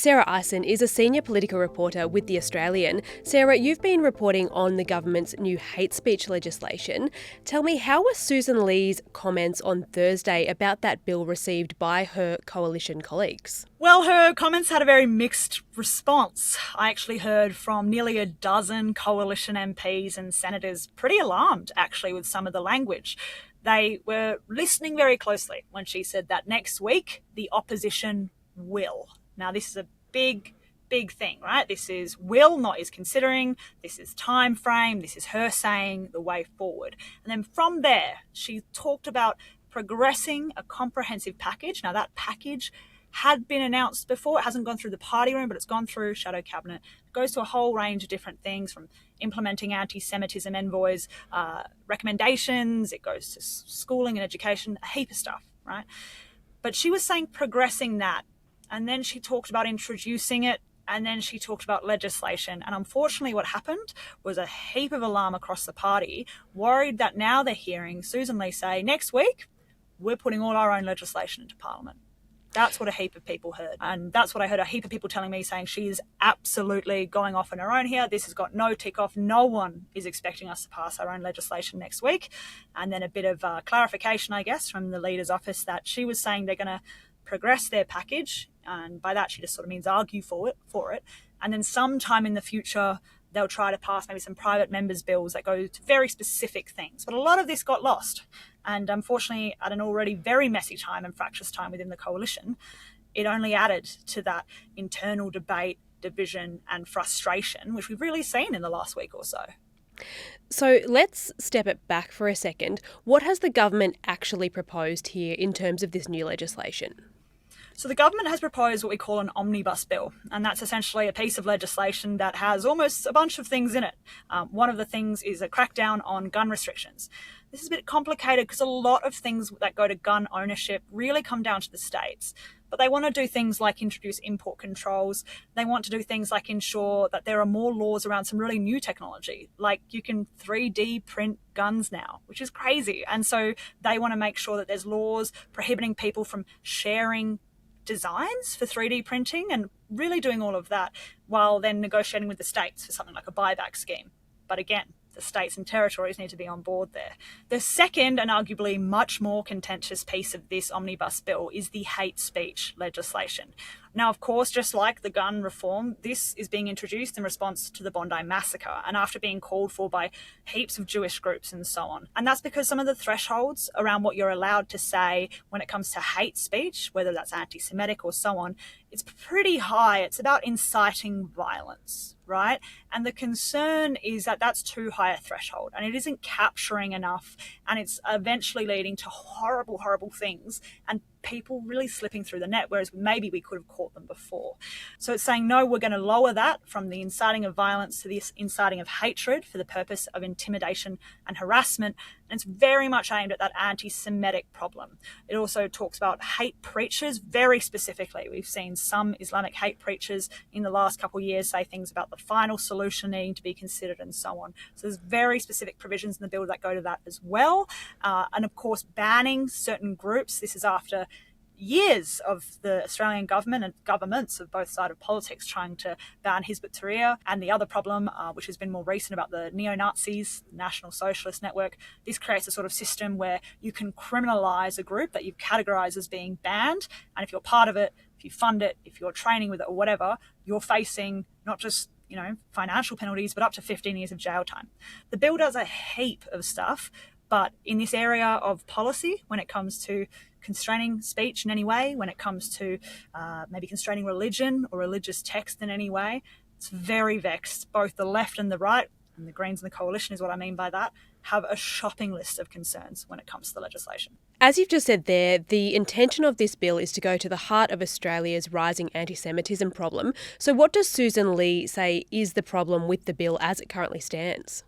Sarah Eisen is a senior political reporter with The Australian. Sarah, you've been reporting on the government's new hate speech legislation. Tell me, how were Susan Lee's comments on Thursday about that bill received by her coalition colleagues? Well, her comments had a very mixed response. I actually heard from nearly a dozen coalition MPs and senators pretty alarmed, actually, with some of the language. They were listening very closely when she said that next week the opposition will. Now, this is a big thing, right? This is will, not is considering. This is time frame. This is her saying the way forward. And then from there, she talked about progressing a comprehensive package. Now, that package had been announced before. It hasn't gone through the party room, but it's gone through shadow cabinet. It goes to a whole range of different things, from implementing anti-Semitism envoys, recommendations. It goes to schooling and education, a heap of stuff, right? But she was saying progressing that. And then she talked about introducing it, and then she talked about legislation. And unfortunately, what happened was a heap of alarm across the party, worried that now they're hearing Susan Lee say, next week, we're putting all our own legislation into Parliament. That's what a heap of people heard. And that's what I heard a heap of people telling me, saying she is absolutely going off on her own here. This has got no tick off. No one is expecting us to pass our own legislation next week. And then a bit of clarification, I guess, from the leader's office, that she was saying they're going to progress their package. And by that, she just sort of means argue for it. And then sometime in the future, they'll try to pass maybe some private members' bills that go to very specific things. But a lot of this got lost. And unfortunately, at an already very messy time and fractious time within the coalition, it only added to that internal debate, division and frustration, which we've really seen in the last week or so. So let's step it back for a second. What has the government actually proposed here in terms of this new legislation? So the government has proposed what we call an Omnibus bill, and that's essentially a piece of legislation that has almost a bunch of things in it. One of the things is a crackdown on gun restrictions. This is a bit complicated because a lot of things that go to gun ownership really come down to the states. But they want to do things like introduce import controls. They want to do things like ensure that there are more laws around some really new technology, like you can 3D print guns now, which is crazy. And so they want to make sure that there's laws prohibiting people from sharing designs for 3D printing and really doing all of that while then negotiating with the states for something like a buyback scheme. But again, the states and territories need to be on board there. The second and arguably much more contentious piece of this omnibus bill is the hate speech legislation. Now, of course, just like the gun reform, this is being introduced in response to the Bondi massacre and after being called for by heaps of Jewish groups and so on. And that's because some of the thresholds around what you're allowed to say when it comes to hate speech, whether that's anti-Semitic or so on, it's pretty high. It's about inciting violence, right? And the concern is that that's too high a threshold and it isn't capturing enough, and it's eventually leading to horrible, horrible things and people really slipping through the net, whereas maybe we could have caught them before. So it's saying, no, we're going to lower that from the inciting of violence to the inciting of hatred for the purpose of intimidation and harassment. And it's very much aimed at that anti-Semitic problem. It also talks about hate preachers very specifically. We've seen some Islamic hate preachers in the last couple of years say things about the final solution needing to be considered and so on. So there's very specific provisions in the bill that go to that as well. And of course, banning certain groups. This is after years of the Australian government and governments of both sides of politics trying to ban Hizb ut-Tahrir, and the other problem, which has been more recent, about the neo-Nazis, National Socialist Network. This creates a sort of system where you can criminalise a group that you've categorised as being banned, and if you're part of it, if you fund it, if you're training with it or whatever, you're facing not just financial penalties, but up to 15 years of jail time. The bill does a heap of stuff, but in this area of policy, when it comes to constraining speech in any way, when it comes to maybe constraining religion or religious text in any way, it's very vexed. Both the left and the right, and the Greens and the Coalition is what I mean by that, have a shopping list of concerns when it comes to the legislation. As you've just said there, the intention of this bill is to go to the heart of Australia's rising anti-Semitism problem. So what does Susan Lee say is the problem with the bill as it currently stands?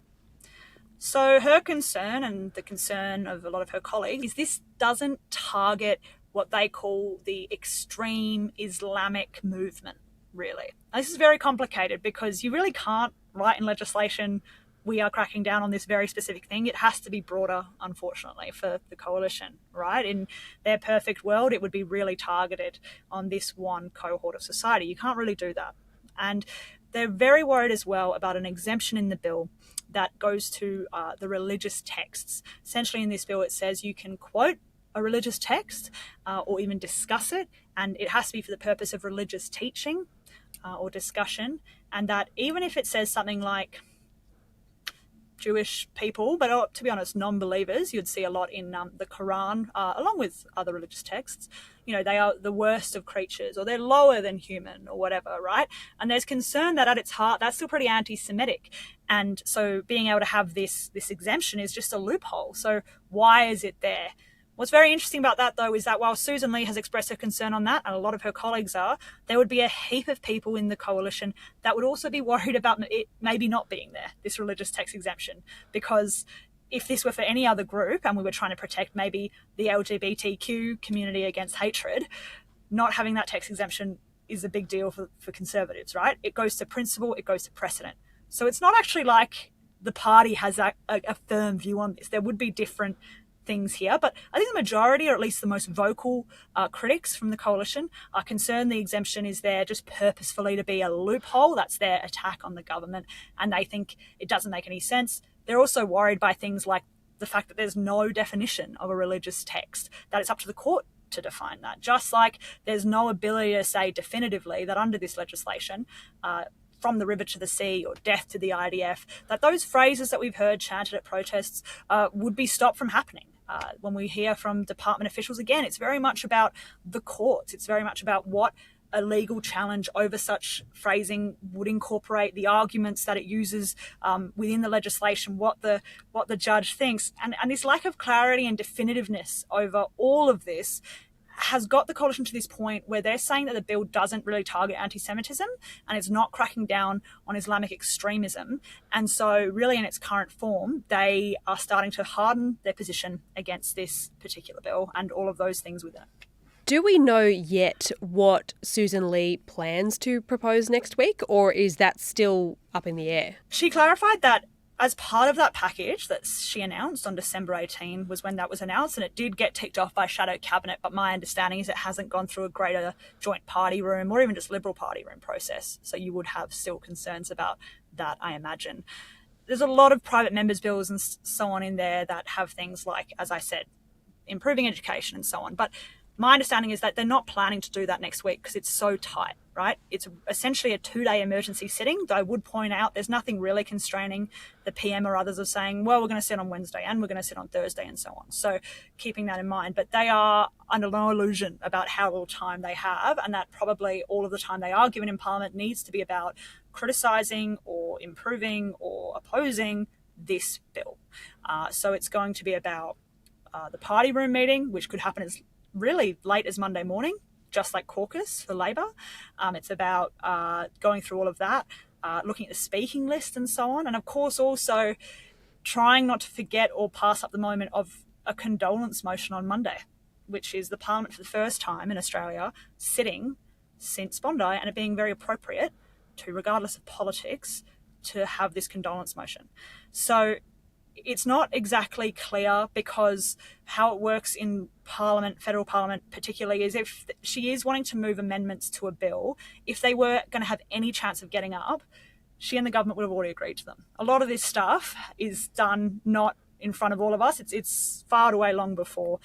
So her concern, and the concern of a lot of her colleagues, is this doesn't target what they call the extreme Islamic movement, really. Now, this is very complicated because you really can't write in legislation we are cracking down on this very specific thing. It has to be broader, unfortunately, for the coalition, right? In their perfect world, it would be really targeted on this one cohort of society. You can't really do that. And they're very worried as well about an exemption in the bill that goes to the religious texts. Essentially, in this bill, it says you can quote a religious text or even discuss it, and it has to be for the purpose of religious teaching or discussion, and that even if it says something like Jewish people, but to be honest, non-believers, you'd see a lot in the Quran, along with other religious texts, they are the worst of creatures, or they're lower than human, or whatever, right? And there's concern that at its heart, that's still pretty anti-Semitic. And so being able to have this exemption is just a loophole. So why is it there? What's very interesting about that, though, is that while Susan Lee has expressed her concern on that, and a lot of her colleagues are, there would be a heap of people in the coalition that would also be worried about it maybe not being there, this religious text exemption. Because if this were for any other group and we were trying to protect maybe the LGBTQ community against hatred, not having that text exemption is a big deal for Conservatives, right? It goes to principle, it goes to precedent. So it's not actually like the party has a firm view on this. There would be different things here, but I think the majority, or at least the most vocal critics from the coalition, are concerned the exemption is there just purposefully to be a loophole. That's their attack on the government, and they think it doesn't make any sense. They're also worried by things like the fact that there's no definition of a religious text, that it's up to the court to define that, just like there's no ability to say definitively that under this legislation, from the river to the sea or death to the IDF, that those phrases that we've heard chanted at protests would be stopped from happening. When we hear from department officials, again, it's very much about the courts. It's very much about what a legal challenge over such phrasing would incorporate, the arguments that it uses within the legislation, what the judge thinks. And this lack of clarity and definitiveness over all of this has got the coalition to this point where they're saying that the bill doesn't really target anti-Semitism and it's not cracking down on Islamic extremism. And so really in its current form, they are starting to harden their position against this particular bill and all of those things within it. Do we know yet what Susan Lee plans to propose next week, or is that still up in the air? She clarified that as part of that package that she announced on December 18 was when that was announced, and it did get ticked off by shadow cabinet, but my understanding is it hasn't gone through a greater joint party room or even just Liberal party room process. So you would have still concerns about that, I imagine. There's a lot of private members' bills and so on in there that have things like, as I said, improving education and so on. But my understanding is that they're not planning to do that next week because it's so tight, right? It's essentially a 2-day emergency sitting, though I would point out there's nothing really constraining the PM or others of saying, well, we're going to sit on Wednesday and we're going to sit on Thursday and so on. So keeping that in mind. But they are under no illusion about how little time they have, and that probably all of the time they are given in Parliament needs to be about criticising or improving or opposing this bill. So it's going to be about the party room meeting, which could happen as really late as Monday morning, just like caucus for Labor. It's about going through all of that, looking at the speaking list and so on. And of course, also trying not to forget or pass up the moment of a condolence motion on Monday, which is the Parliament for the first time in Australia sitting since Bondi, and it being very appropriate to, regardless of politics, to have this condolence motion. So it's not exactly clear, because how it works in Parliament, federal Parliament particularly, is if she is wanting to move amendments to a bill, if they were going to have any chance of getting up, she and the government would have already agreed to them. A lot of this stuff is done not in front of all of us. It's far away long before.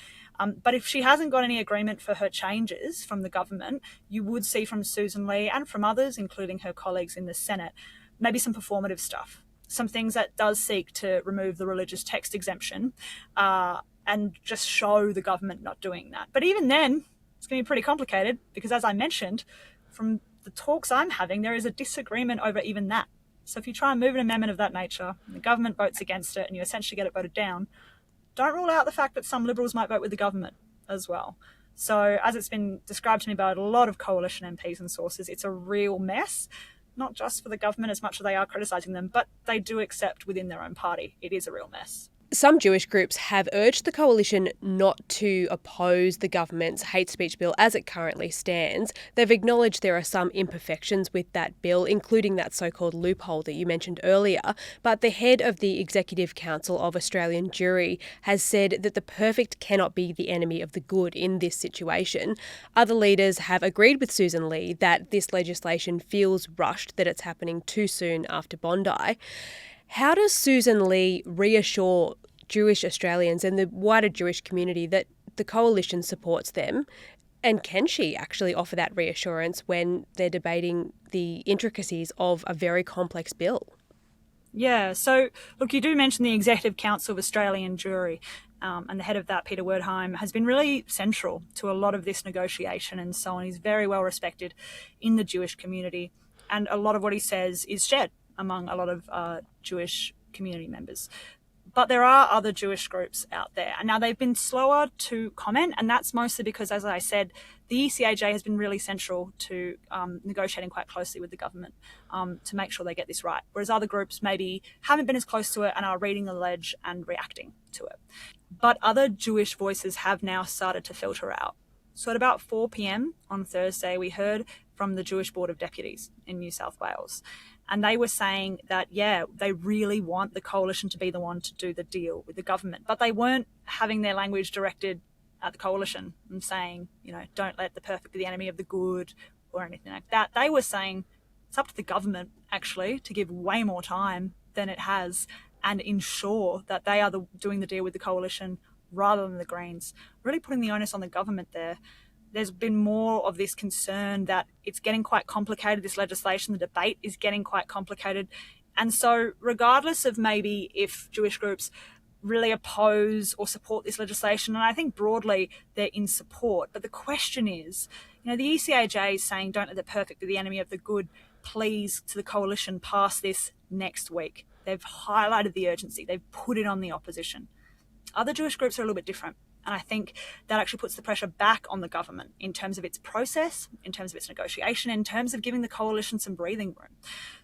But if she hasn't got any agreement for her changes from the government, you would see from Susan Lee and from others, including her colleagues in the Senate, maybe some performative stuff. Some things that does seek to remove the religious text exemption and just show the government not doing that. But even then, it's going to be pretty complicated because, as I mentioned, from the talks I'm having, there is a disagreement over even that. So if you try and move an amendment of that nature and the government votes against it and you essentially get it voted down, don't rule out the fact that some Liberals might vote with the government as well. So as it's been described to me by a lot of coalition MPs and sources, it's a real mess. Not just for the government as much as they are criticising them, but they do accept within their own party it is a real mess. Some Jewish groups have urged the coalition not to oppose the government's hate speech bill as it currently stands. They've acknowledged there are some imperfections with that bill, including that so-called loophole that you mentioned earlier. But the head of the Executive Council of Australian Jewry has said that the perfect cannot be the enemy of the good in this situation. Other leaders have agreed with Susan Lee that this legislation feels rushed, that it's happening too soon after Bondi. How does Susan Lee reassure Jewish Australians and the wider Jewish community that the coalition supports them? And can she actually offer that reassurance when they're debating the intricacies of a very complex bill? Yeah, so look, you do mention the Executive Council of Australian Jewry, and the head of that, Peter Wertheim, has been really central to a lot of this negotiation and so on. He's very well respected in the Jewish community, and a lot of what he says is shared among a lot of Jewish community members. But there are other Jewish groups out there. And now they've been slower to comment, and that's mostly because, as I said, the ECAJ has been really central to negotiating quite closely with the government to make sure they get this right, whereas other groups maybe haven't been as close to it and are reading the ledge and reacting to it. But other Jewish voices have now started to filter out. So at about 4 p.m. on Thursday, we heard from the Jewish Board of Deputies in New South Wales. And they were saying that, yeah, they really want the coalition to be the one to do the deal with the government. But they weren't having their language directed at the coalition and saying, don't let the perfect be the enemy of the good or anything like that. They were saying it's up to the government, actually, to give way more time than it has and ensure that they are doing the deal with the coalition rather than the Greens, really putting the onus on the government there. There's been more of this concern that it's getting quite complicated, this legislation, the debate is getting quite complicated. And so regardless of maybe if Jewish groups really oppose or support this legislation, and I think broadly they're in support, but the question is, the ECAJ is saying don't let the perfect be the enemy of the good, please, to the coalition, pass this next week. They've highlighted the urgency, they've put it on the opposition. Other Jewish groups are a little bit different. And I think that actually puts the pressure back on the government in terms of its process, in terms of its negotiation, in terms of giving the coalition some breathing room.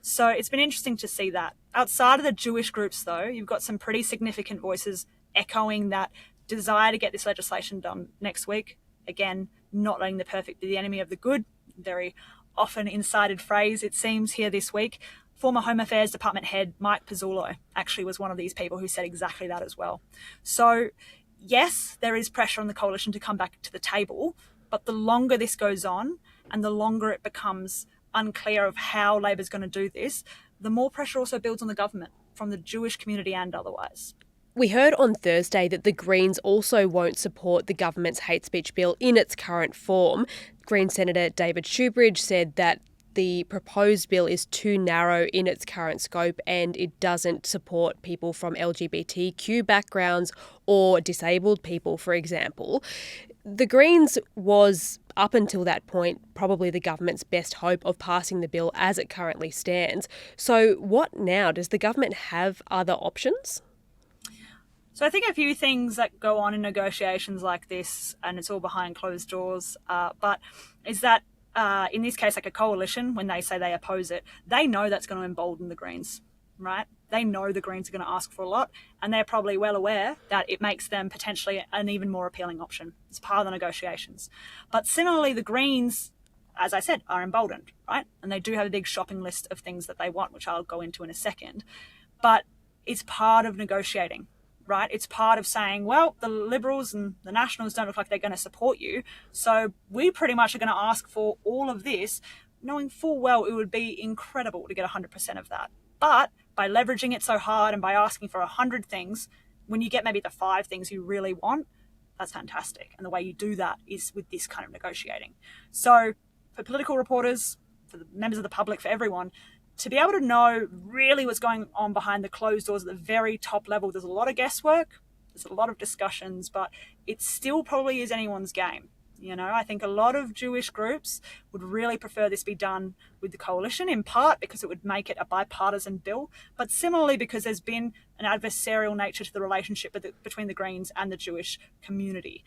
So it's been interesting to see that. Outside of the Jewish groups, though, you've got some pretty significant voices echoing that desire to get this legislation done next week. Again, not letting the perfect be the enemy of the good. Very often incited phrase, it seems, here this week. Former Home Affairs Department head Mike Pizzullo actually was one of these people who said exactly that as well. So yes, there is pressure on the coalition to come back to the table, but the longer this goes on and the longer it becomes unclear of how Labor's going to do this, the more pressure also builds on the government from the Jewish community and otherwise. We heard on Thursday that the Greens also won't support the government's hate speech bill in its current form. Green Senator David Shoebridge said that the proposed bill is too narrow in its current scope and it doesn't support people from LGBTQ backgrounds or disabled people, for example. The Greens was, up until that point, probably the government's best hope of passing the bill as it currently stands. So what now? Does the government have other options? So I think a few things that go on in negotiations like this, and it's all behind closed doors, but is that in this case, like a coalition, when they say they oppose it, they know that's going to embolden the Greens, right? They know the Greens are going to ask for a lot, and they're probably well aware that it makes them potentially an even more appealing option. It's part of the negotiations. But similarly, the Greens, as I said, are emboldened, right? And they do have a big shopping list of things that they want, which I'll go into in a second. But it's part of negotiating, right? It's part of saying, well, the Liberals and the Nationals don't look like they're going to support you, so we pretty much are going to ask for all of this, knowing full well it would be incredible to get 100% of that. But by leveraging it so hard and by asking for 100 things, when you get maybe the 5 things you really want, that's fantastic. And the way you do that is with this kind of negotiating. So for political reporters, for the members of the public, for everyone, to be able to know really what's going on behind the closed doors at the very top level, there's a lot of guesswork, there's a lot of discussions, but it still probably is anyone's game. I think a lot of Jewish groups would really prefer this be done with the coalition, in part because it would make it a bipartisan bill, but similarly because there's been an adversarial nature to the relationship between the Greens and the Jewish community.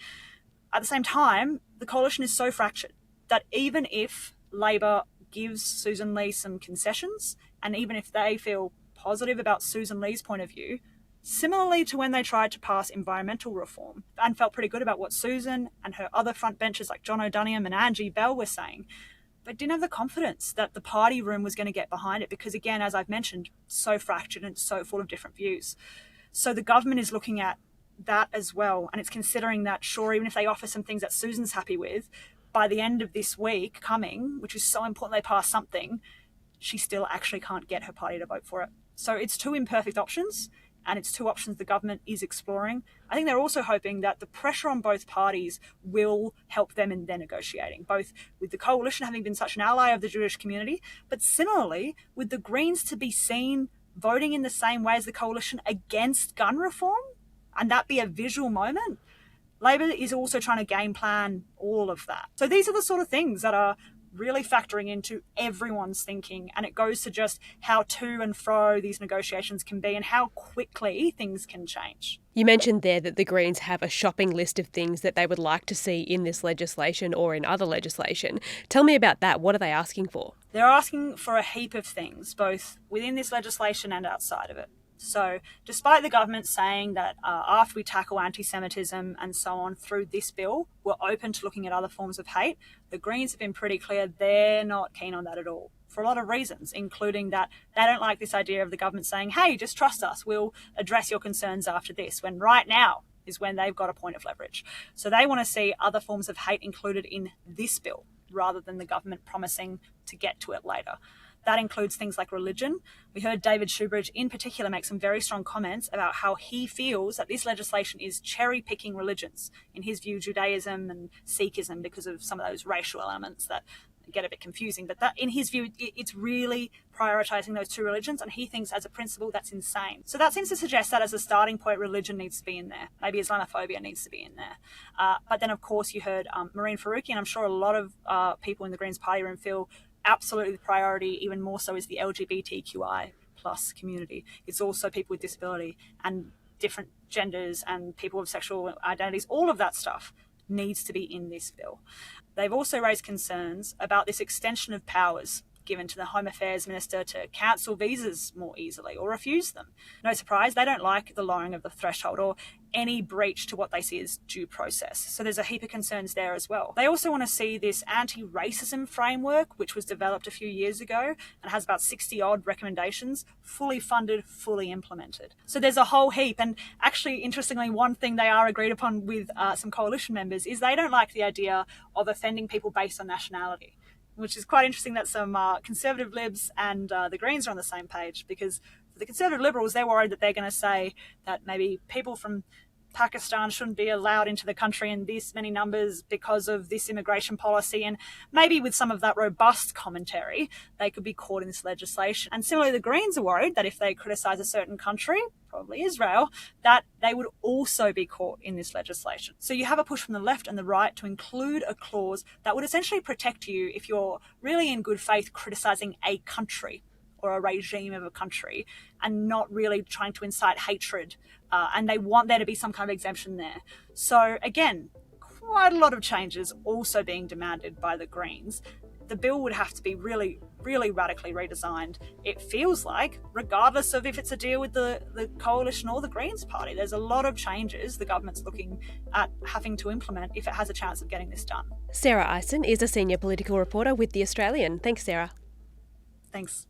At the same time, the coalition is so fractured that even if Labor gives Susan Lee some concessions, and even if they feel positive about Susan Lee's point of view, Similarly to when they tried to pass environmental reform and felt pretty good about what Susan and her other frontbenchers like John O'Doniam and Angie Bell were saying, but didn't have the confidence that the party room was going to get behind it because, again, as I've mentioned, so fractured and so full of different views. So the government is looking at that as well, and it's considering that, sure, even if they offer some things that Susan's happy with, by the end of this week coming, which is so important they pass something, she still actually can't get her party to vote for it. So it's two imperfect options, and it's two options the government is exploring. I think they're also hoping that the pressure on both parties will help them in their negotiating, both with the coalition having been such an ally of the Jewish community, but similarly with the Greens to be seen voting in the same way as the coalition against gun reform, and that be a visual moment. Labor is also trying to game plan all of that. So these are the sort of things that are really factoring into everyone's thinking, and it goes to just how to and fro these negotiations can be and how quickly things can change. You mentioned there that the Greens have a shopping list of things that they would like to see in this legislation or in other legislation. Tell me about that. What are they asking for? They're asking for a heap of things, both within this legislation and outside of it. So despite the government saying that after we tackle anti-Semitism and so on through this bill, we're open to looking at other forms of hate, the Greens have been pretty clear they're not keen on that at all, for a lot of reasons, including that they don't like this idea of the government saying, hey, just trust us, we'll address your concerns after this, when right now is when they've got a point of leverage. So they want to see other forms of hate included in this bill, rather than the government promising to get to it later. That includes things like religion. We heard David Shoebridge in particular make some very strong comments about how he feels that this legislation is cherry-picking religions. In his view, Judaism and Sikhism, because of some of those racial elements that get a bit confusing. But that, in his view, it's really prioritising those two religions, and he thinks as a principle that's insane. So that seems to suggest that as a starting point, religion needs to be in there. Maybe Islamophobia needs to be in there. But then, of course, you heard Maureen Faruqi, and I'm sure a lot of people in the Greens party room feel absolutely the priority, even more so, is the LGBTQI plus community. It's also people with disability and different genders and people with sexual identities. All of that stuff needs to be in this bill. They've also raised concerns about this extension of powers given to the Home Affairs Minister to cancel visas more easily or refuse them. No surprise, they don't like the lowering of the threshold or any breach to what they see as due process. So there's a heap of concerns there as well. They also want to see this anti-racism framework, which was developed a few years ago and has about 60-odd recommendations, fully funded, fully implemented. So there's a whole heap. And actually, interestingly, one thing they are agreed upon with some coalition members is they don't like the idea of offending people based on nationality, which is quite interesting that some Conservative Libs and the Greens are on the same page, because for the Conservative Liberals, they're worried that they're going to say that maybe people from Pakistan shouldn't be allowed into the country in this many numbers because of this immigration policy, and maybe with some of that robust commentary, they could be caught in this legislation. And similarly, the Greens are worried that if they criticise a certain country, probably Israel, that they would also be caught in this legislation. So you have a push from the left and the right to include a clause that would essentially protect you if you're really in good faith criticising a country or a regime of a country and not really trying to incite hatred. And they want there to be some kind of exemption there. So again, quite a lot of changes also being demanded by the Greens. The bill would have to be really, really radically redesigned, it feels like, regardless of if it's a deal with the coalition or the Greens party. There's a lot of changes the government's looking at having to implement if it has a chance of getting this done. Sarah Eisen is a senior political reporter with The Australian. Thanks, Sarah. Thanks.